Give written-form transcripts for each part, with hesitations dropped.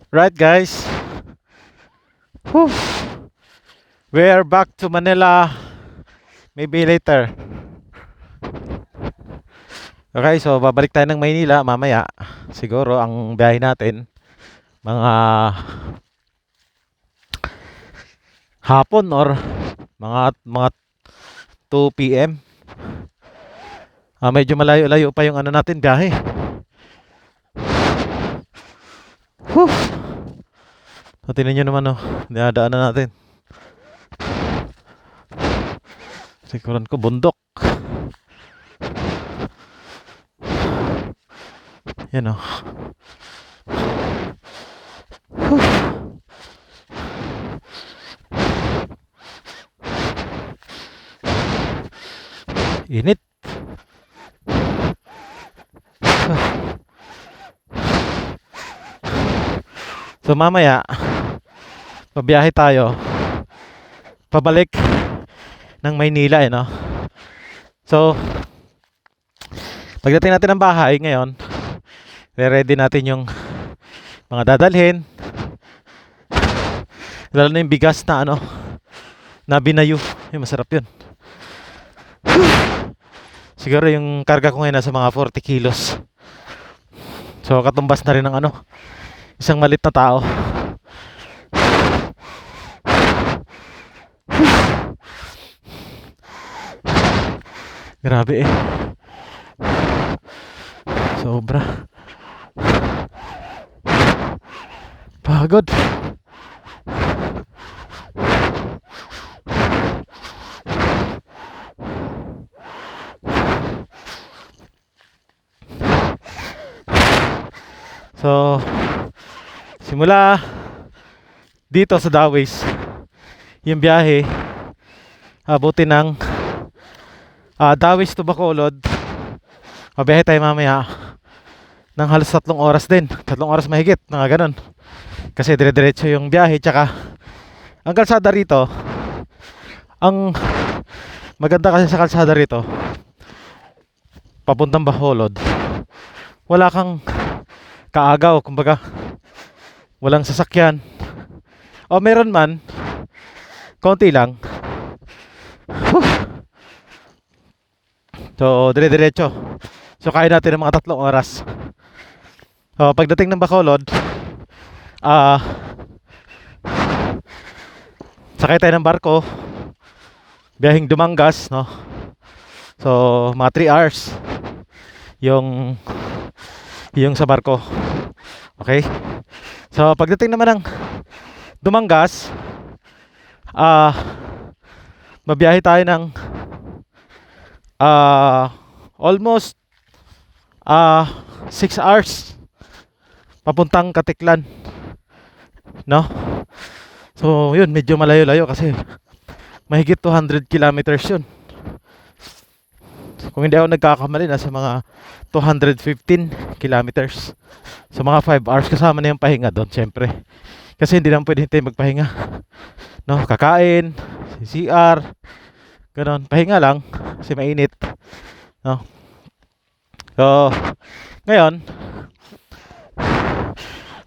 Right, guys. Whew. We are back to Manila. Maybe later. Okay, so babalik tayo ng Maynila mamaya. Siguro ang biyahe natin mga hapon or mga 2 PM. Medyo malayo-layo pa yung ano natin biyahe. Whew. So, tingnan nyo naman dinadaanan natin. Sikuran ko bundok. Yan o. Init. So mamaya pabiyahe tayo pabalik ng Maynila no. So pagdating natin ng bahay ngayon, ready natin yung mga dadalhin. Lalo na yung bigas na binayo. Masarap yun. Siguro yung karga ko ngayon nasa mga 40 kilos. So katumbas na rin ng isang malit na tao. Grabe sobra pagod. So simula dito sa Dawis yung biyahe abutin ng Dawis to Bacolod. Mabiyahe tayo mamaya ng halos 3 oras din. 3 oras mahigit, mga ganun. Kasi dire-diretso yung biyahe. Tsaka ang kalsada rito, ang maganda kasi sa kalsada rito papuntang Bacolod, wala kang kaagaw. Kumbaga walang sasakyan, o meron man konti lang. So dire-diretso. So kaya natin ng mga 3 oras. Pagdating ng Bacolod, sakay tayo ng barko, biyaheng Dumangas no. So mga 3 hours yung sa barko. Okay. So pagdating naman ng Dumangas, mabiyahe tayo ng almost 6 hours papuntang Katiklan no. So yun, medyo malayo-layo kasi mahigit 200 kilometers yun. Kung hindi ako nagkakamali, nasa mga 215 kilometers. So mga 5 hours kasama na yung pahinga doon, syempre. Kasi hindi naman pwede tayo magpahinga no, kakain, CR, ganon, pahinga lang kasi mainit no. So ngayon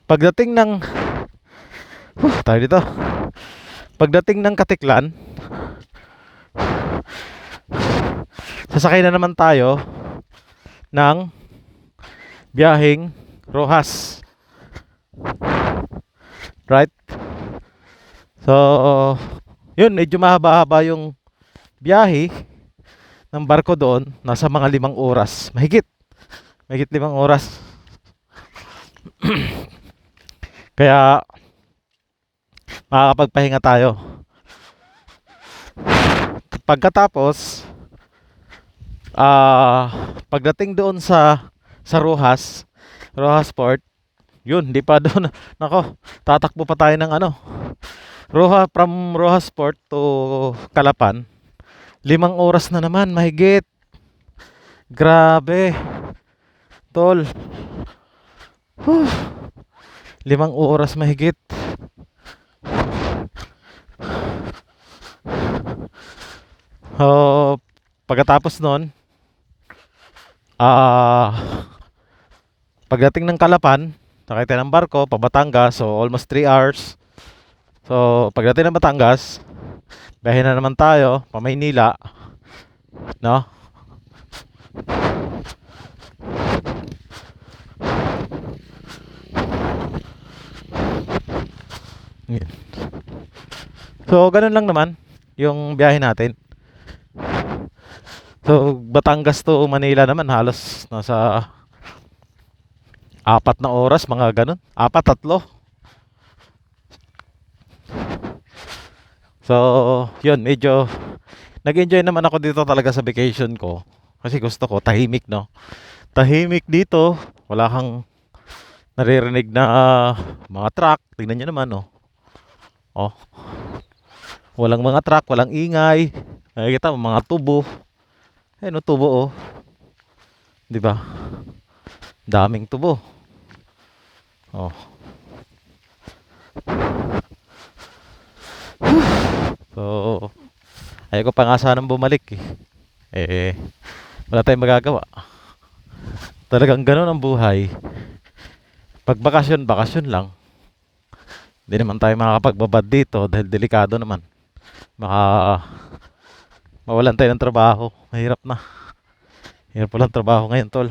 pagdating ng tayo dito, pagdating ng Katiklan, sasakay na naman tayo ng biyaheng Rojas. Right? So yun, medyo mahaba-haba yung biyahe ng barko doon. Nasa mga 5 oras, mahigit 5 oras. Kaya makakapagpahinga tayo. Pagkatapos pagdating doon sa Rojas Port, yun, hindi pa doon. Nako, tatakbo pa tayo ng from Rojas Port to Calapan. 5 oras na naman, mahigit. Grabe tol. 5 oras mahigit. Pagkatapos nun, pagdating ng Calapan, Sakay tayo ng barko pa Batangas, so almost 3 hours. So pagdating ng Batangas, biyahe na naman tayo pa Maynila, no? Yun. So ganun lang naman yung biyahe natin. So Batangas to Manila naman halos nasa 4 na oras, mga ganun. 4, 3. So yun, medyo nag-enjoy naman ako dito talaga sa vacation ko. Kasi gusto ko tahimik, no? Tahimik dito. Wala kang naririnig na mga truck. Tingnan nyo naman, no? Oh, walang mga truck, walang ingay. Nakikita mo mga tubo. Ayun, no, tubo, oh. 'Di ba? Daming tubo. Oh. So, ayaw ko pa nga sanang bumalik eh. Eh, wala tayong magagawa. Talagang ganun ang buhay. Pag bakasyon, bakasyon lang. Hindi naman tayo makakapagbabad dito dahil delikado naman. Baka mawalan tayo ng trabaho. Mahirap na. Hirap walang trabaho ngayon, tol.